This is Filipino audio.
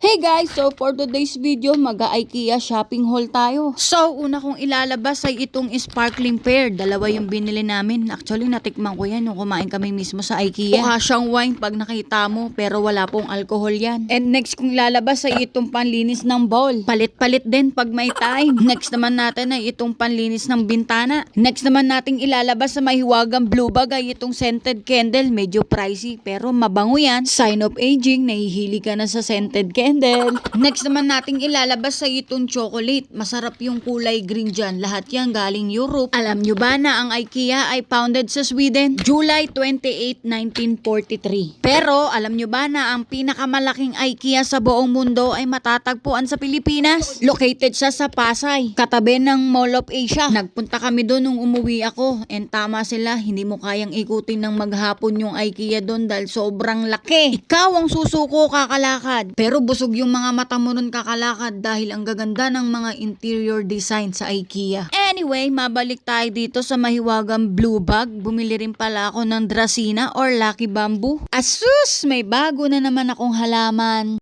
Hey guys, so for today's video, mag-IKEA shopping haul tayo. So, una kong ilalabas ay itong sparkling pear. Dalawa yung binili namin. Actually, natikman ko yan nung kumain kami mismo sa IKEA. Mukha siyang wine pag nakita mo, pero wala pong alcohol yan. And next kong ilalabas ay itong panlinis ng bowl. Palit-palit din pag may time. Next naman natin ay itong panlinis ng bintana. Next naman nating ilalabas sa mahiwagang blue bag ay itong scented candle. Medyo pricey, pero mabango yan. Sign of aging, nahihili ka na sa scented candle. Next naman nating ilalabas sa itong chocolate. Masarap yung kulay green dyan. Lahat yan galing Europe. Alam nyo ba na ang IKEA ay founded sa Sweden? July 28, 1943. Pero alam nyo ba na ang pinakamalaking IKEA sa buong mundo ay matatagpuan sa Pilipinas? Located siya sa Pasay, katabi ng Mall of Asia. Nagpunta kami doon nung umuwi ako. And tama sila, hindi mo kayang ikutin ng maghapon yung IKEA doon dahil sobrang laki. Ikaw ang susuko kakalakad. Pero busog yung mga mata mo nun kakalakad dahil ang gaganda ng mga interior design sa IKEA. Anyway, mabalik tayo dito sa mahiwagang blue bag. Bumili rin pala ako ng Dracaena or Lucky Bamboo. Asus! May bago na naman akong halaman.